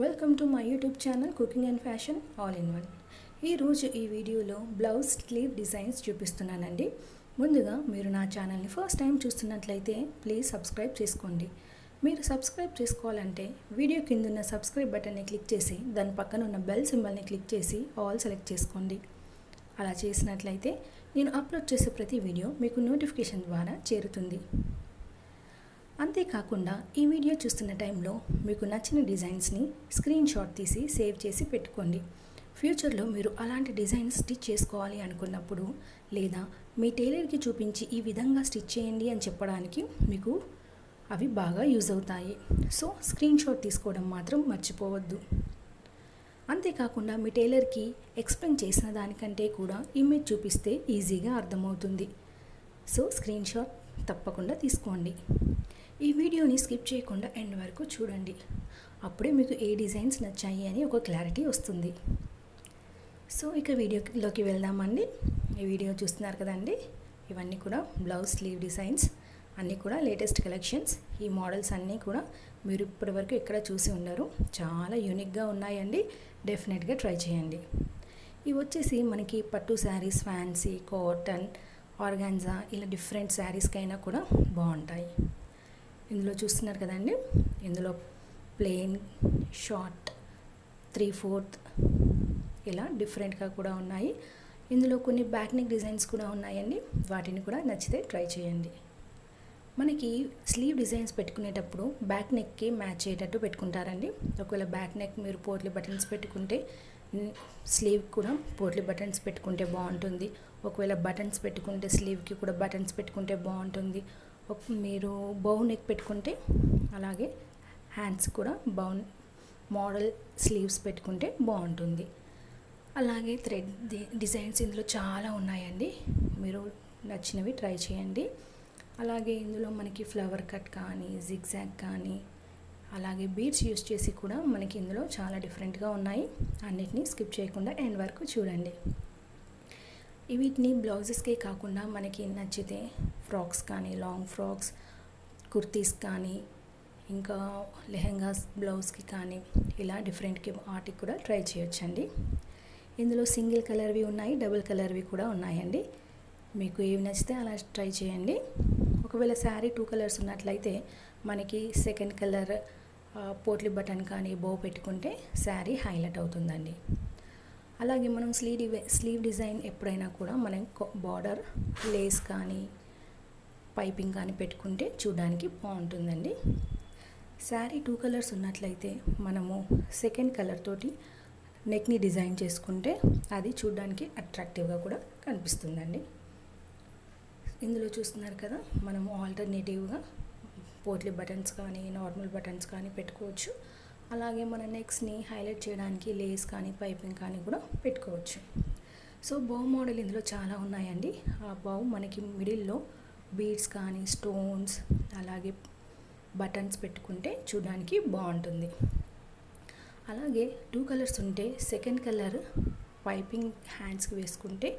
Welcome to my YouTube channel cooking and fashion all in one. ఈరోజు ఈ వీడియోలో blouse slew designs చూపిస్తున్నానండి. ముందుగా మీరు నా ఛానల్ని ఫస్ట్ టైం చూస్తున్నట్లయితే ప్లీజ్ సబ్స్క్రైబ్ చేసుకోండి. మీరు సబ్స్క్రైబ్ చేసుకోవాలంటే వీడియో కిందున్న సబ్స్క్రైబ్ బటన్ని క్లిక్ చేసి దాని పక్కన ఉన్న బెల్ సింబల్ని క్లిక్ చేసి ఆల్ సెలెక్ట్ చేసుకోండి. అలా చేసినట్లయితే నేను అప్లోడ్ చేసే ప్రతి వీడియో మీకు నోటిఫికేషన్ ద్వారా చేరుతుంది. అంతేకాకుండా ఈ వీడియో చూస్తున్న టైంలో మీకు నచ్చిన డిజైన్స్ని స్క్రీన్ షాట్ తీసి సేవ్ చేసి పెట్టుకోండి. ఫ్యూచర్లో మీరు అలాంటి డిజైన్స్ స్టిచ్ చేసుకోవాలి అనుకున్నప్పుడు లేదా మీ టైలర్కి చూపించి ఈ విధంగా స్టిచ్ చేయండి అని చెప్పడానికి మీకు అవి బాగా యూజ్ అవుతాయి. సో స్క్రీన్ షాట్ తీసుకోవడం మాత్రం మర్చిపోవద్దు. అంతేకాకుండా మీ టైలర్కి ఎక్స్ప్లెయిన్ చేసిన దానికంటే కూడా ఇమేజ్ చూపిస్తే ఈజీగా అర్థమవుతుంది. సో స్క్రీన్ షాట్ తప్పకుండా తీసుకోండి. ఈ వీడియోని స్కిప్ చేయకుండా ఎండ్ వరకు చూడండి. అప్పుడే మీకు ఏ డిజైన్స్ నచ్చాయి అని ఒక క్లారిటీ వస్తుంది. సో ఇక వీడియోలోకి వెళ్దామండి. ఈ వీడియో చూస్తున్నారు కదండి, ఇవన్నీ కూడా బ్లౌజ్ స్లీవ్ డిజైన్స్, అన్నీ కూడా లేటెస్ట్ కలెక్షన్స్. ఈ మోడల్స్ అన్నీ కూడా మీరు ఇప్పటివరకు ఎక్కడ చూసి ఉండరు. చాలా యూనిక్గా ఉన్నాయండి. డెఫినెట్గా ట్రై చేయండి. ఇవి వచ్చేసి మనకి పట్టు శారీస్, ఫ్యాన్సీ, కాటన్, ఆర్గాన్జా ఇలా డిఫరెంట్ శారీస్కైనా కూడా బాగుంటాయి. ఇందులో చూస్తున్నారు కదండి, ఇందులో ప్లెయిన్, షార్ట్, 3/4 ఇలా డిఫరెంట్గా కూడా ఉన్నాయి. ఇందులో కొన్ని బ్యాక్ నెక్ డిజైన్స్ కూడా ఉన్నాయండి. వాటిని కూడా నచ్చితే ట్రై చేయండి. మనకి స్లీవ్ డిజైన్స్ పెట్టుకునేటప్పుడు బ్యాక్ నెక్కి మ్యాచ్ అయ్యేటట్టు పెట్టుకుంటారండి. ఒకవేళ బ్యాక్ నెక్ మీరు పోట్లీ బటన్స్ పెట్టుకుంటే స్లీవ్ కూడా పోట్లీ బటన్స్ పెట్టుకుంటే బాగుంటుంది. ఒకవేళ బటన్స్ పెట్టుకుంటే స్లీవ్కి కూడా బటన్స్ పెట్టుకుంటే బాగుంటుంది. మీరు బౌ నెక్ పెట్టుకుంటే అలాగే హ్యాండ్స్ కూడా మోడల్ స్లీవ్స్ పెట్టుకుంటే బాగుంటుంది. అలాగే థ్రెడ్ డిజైన్స్ ఇందులో చాలా ఉన్నాయండి. మీరు నచ్చినవి ట్రై చేయండి. అలాగే ఇందులో మనకి ఫ్లవర్ కట్ కానీ, జిగ్జాగ్ కానీ, అలాగే బీడ్స్ యూస్ చేసి కూడా మనకి ఇందులో చాలా డిఫరెంట్గా ఉన్నాయి. అన్నిటినీ స్కిప్ చేయకుండా ఎండ్ వరకు చూడండి. వీటిని బ్లౌజెస్కే కాకుండా మనకి నచ్చితే ఫ్రాక్స్ కానీ, లాంగ్ ఫ్రాక్స్, కుర్తీస్ కానీ, ఇంకా లెహెంగాస్ బ్లౌజ్కి కానీ ఇలా డిఫరెంట్కి వాటికి కూడా ట్రై చేయొచ్చండి. ఇందులో సింగిల్ కలర్వి ఉన్నాయి, డబుల్ కలర్వి కూడా ఉన్నాయండి. మీకు ఏవి నచ్చితే అలా ట్రై చేయండి. ఒకవేళ శారీ 2 కలర్స్ ఉన్నట్లయితే మనకి సెకండ్ కలర్ పోట్లీ బటన్ కానీ బో పెట్టుకుంటే శారీ హైలైట్ అవుతుందండి. అలాగే మనం స్లీవ్ డిజైన్ ఎప్పుడైనా కూడా మనం బార్డర్ లేస్ కానీ పైపింగ్ కానీ పెట్టుకుంటే చూడడానికి బాగుంటుందండి. శారీ 2 కలర్స్ ఉన్నట్లయితే మనము సెకండ్ కలర్ తోటి నెక్ని డిజైన్ చేసుకుంటే అది చూడడానికి అట్రాక్టివ్గా కూడా కనిపిస్తుందండి. ఇందులో చూస్తున్నారు కదా, మనము ఆల్టర్నేటివ్గా పోట్లీ బటన్స్ కానీ, నార్మల్ బటన్స్ కానీ పెట్టుకోవచ్చు. అలాగే మన నెక్స్ని హైలైట్ చేయడానికి లేస్ కానీ పైపింగ్ కానీ కూడా పెట్టుకోవచ్చు. సో బౌ మోడల్ ఇందులో చాలా ఉన్నాయండి. ఆ బౌ మనకి మిడిల్లో బీడ్స్ కానీ, స్టోన్స్, అలాగే బటన్స్ పెట్టుకుంటే చూడడానికి బాగుంటుంది. అలాగే 2 కలర్స్ ఉంటే సెకండ్ కలర్ పైపింగ్ హ్యాండ్స్కి వేసుకుంటే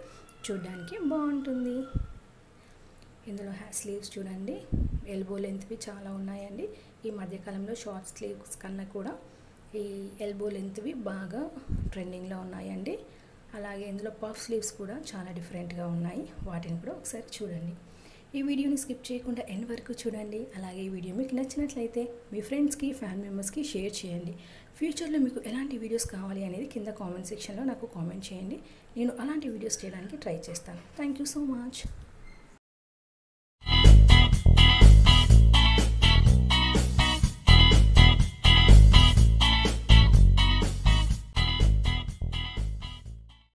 చూడడానికి బాగుంటుంది. ఇందులో స్లీవ్స్ చూడండి, ఎల్బో లెంత్వి చాలా ఉన్నాయండి. ఈ మధ్యకాలంలో షార్ట్ స్లీవ్స్ కన్నా కూడా ఈ ఎల్బో లెంత్వి బాగా ట్రెండింగ్లో ఉన్నాయండి. అలాగే ఇందులో పఫ్ స్లీవ్స్ కూడా చాలా డిఫరెంట్గా ఉన్నాయి. వాటిని కూడా ఒకసారి చూడండి. ఈ వీడియోని స్కిప్ చేయకుండా ఎండ్ వరకు చూడండి. అలాగే ఈ వీడియో మీకు నచ్చినట్లయితే మీ ఫ్రెండ్స్కి, ఫ్యామిలీ మెంబర్స్కి షేర్ చేయండి. ఫ్యూచర్లో మీకు ఎలాంటి వీడియోస్ కావాలి అనేది కింద కామెంట్ సెక్షన్లో నాకు కామెంట్ చేయండి. నేను అలాంటి వీడియోస్ చేయడానికి ట్రై చేస్తాను. Thank you so much.